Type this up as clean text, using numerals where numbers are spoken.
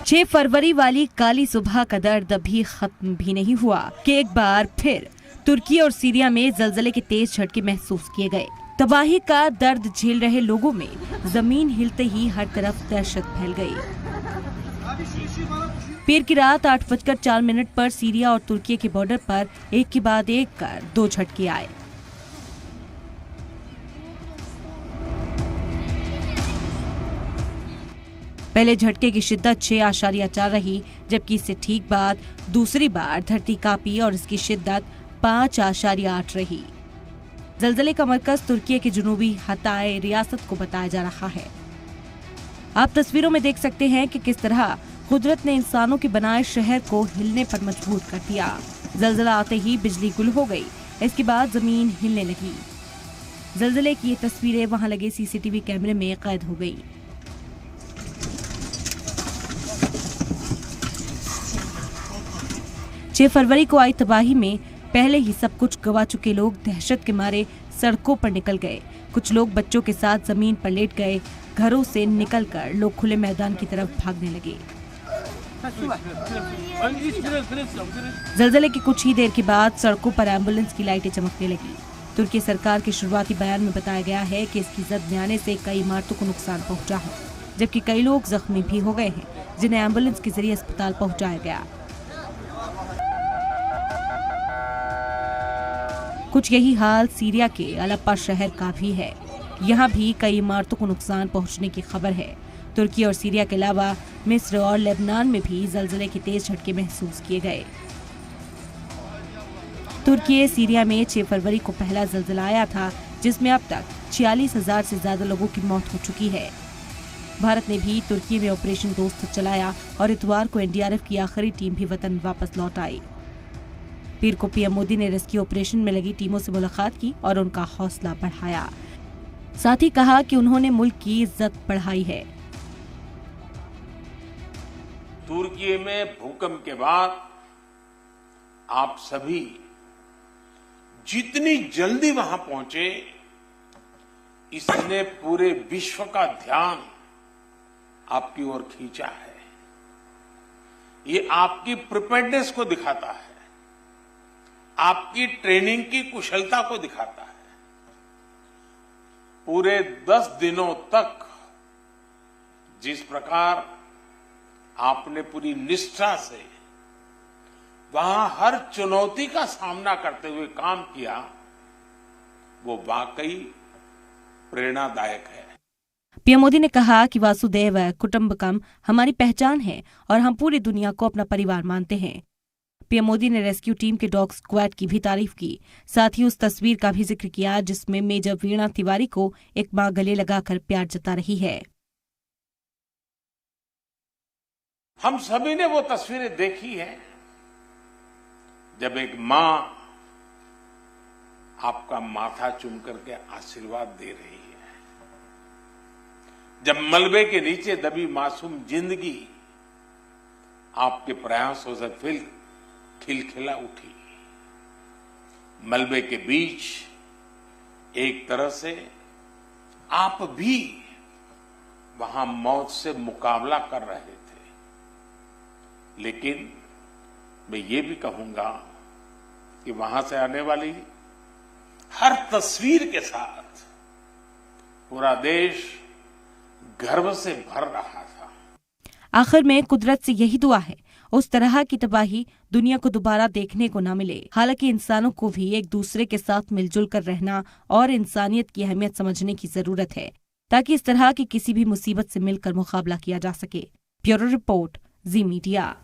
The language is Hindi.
6 फरवरी वाली काली सुबह का दर्द अभी खत्म भी नहीं हुआ कि एक बार फिर तुर्की और सीरिया में जलजले के तेज झटके महसूस किए गए। तबाही का दर्द झेल रहे लोगों में जमीन हिलते ही हर तरफ दहशत फैल गई। पीर की रात 8:04 पर सीरिया और तुर्की के बॉर्डर पर एक के बाद एक कर 2 झटके आए। पहले झटके की शिद्दत 6.4 रही, जबकि इससे ठीक बाद दूसरी बार धरती कांपी और इसकी शिद्दत 5.8 रही। जलजले का मरकज तुर्की के जुनूबी हताए रियासत को बताया जा रहा है। आप तस्वीरों में देख सकते हैं कि किस तरह कुदरत ने इंसानों के बनाए शहर को हिलने पर मजबूर कर दिया। जलजला आते ही बिजली गुल हो गई, इसके बाद जमीन हिलने लगी। जलजले की ये तस्वीरें वहां लगे सीसीटीवी कैमरे में कैद हो गई। छह फरवरी को आई तबाही में पहले ही सब कुछ गवा चुके लोग दहशत के मारे सड़कों पर निकल गए। कुछ लोग बच्चों के साथ जमीन पर लेट गए। घरों से निकलकर लोग खुले मैदान की तरफ भागने लगे। जलजले की कुछ ही देर के बाद सड़कों पर एम्बुलेंस की लाइटें चमकने लगी। तुर्की सरकार के शुरुआती बयान में बताया गया है कि इसकी जद में आने से कई इमारतों को नुकसान पहुंचा है, जबकि कई लोग जख्मी भी हो गए हैं, जिन्हें एम्बुलेंस के जरिए अस्पताल पहुंचाया गया। कुछ यही हाल सीरिया के अलेप्पो शहर का भी है। यहाँ भी कई इमारतों को नुकसान पहुंचने की खबर है। तुर्की और सीरिया के अलावा मिस्र और लेबनान में भी जलजले के तेज झटके महसूस किए गए। तुर्की सीरिया में 6 फरवरी को पहला जलजला आया था, जिसमें अब तक 46,000 से ज्यादा लोगों की मौत हो चुकी है। भारत ने भी तुर्की में ऑपरेशन दोस्त चलाया और इतवार को एनडीआरएफ की आखिरी टीम भी वतन वापस लौट आई। पीर को पीएम मोदी ने रेस्क्यू ऑपरेशन में लगी टीमों से मुलाकात की और उनका हौसला बढ़ाया। साथ ही कहा कि उन्होंने मुल्क की इज्जत बढ़ाई है। तुर्की में भूकंप के बाद आप सभी जितनी जल्दी वहां पहुंचे, इसने पूरे विश्व का ध्यान आपकी ओर खींचा है। ये आपकी प्रिपेयर्डनेस को दिखाता है, आपकी ट्रेनिंग की कुशलता को दिखाता है। पूरे 10 दिनों तक जिस प्रकार आपने पूरी निष्ठा से वहां हर चुनौती का सामना करते हुए काम किया, वो वाकई प्रेरणादायक है। पीएम मोदी ने कहा कि वासुदेव कुटुंबकम हमारी पहचान है और हम पूरी दुनिया को अपना परिवार मानते हैं। पीएम मोदी ने रेस्क्यू टीम के डॉग स्क्वाड की भी तारीफ की। साथ ही उस तस्वीर का भी जिक्र किया जिसमें मेजर वीणा तिवारी को एक मां गले लगाकर प्यार जता रही है। हम सभी ने वो तस्वीरें देखी है, जब एक मां आपका माथा चूम करके आशीर्वाद दे रही है, जब मलबे के नीचे दबी मासूम जिंदगी आपके प्रयासों से फिर खिलखिला उठी। मलबे के बीच एक तरह से आप भी वहां मौत से मुकाबला कर रहे थे, लेकिन मैं ये भी कहूंगा कि वहां से आने वाली हर तस्वीर के साथ पूरा देश गर्व से भर रहा था। आखिर में कुदरत से यही दुआ है उस तरह की तबाही दुनिया को दोबारा देखने को न मिले। हालांकि इंसानों को भी एक दूसरे के साथ मिलजुल कर रहना और इंसानियत की अहमियत समझने की जरूरत है, ताकि इस तरह की किसी भी मुसीबत से मिलकर मुकाबला किया जा सके। ब्यूरो रिपोर्ट, जी मीडिया।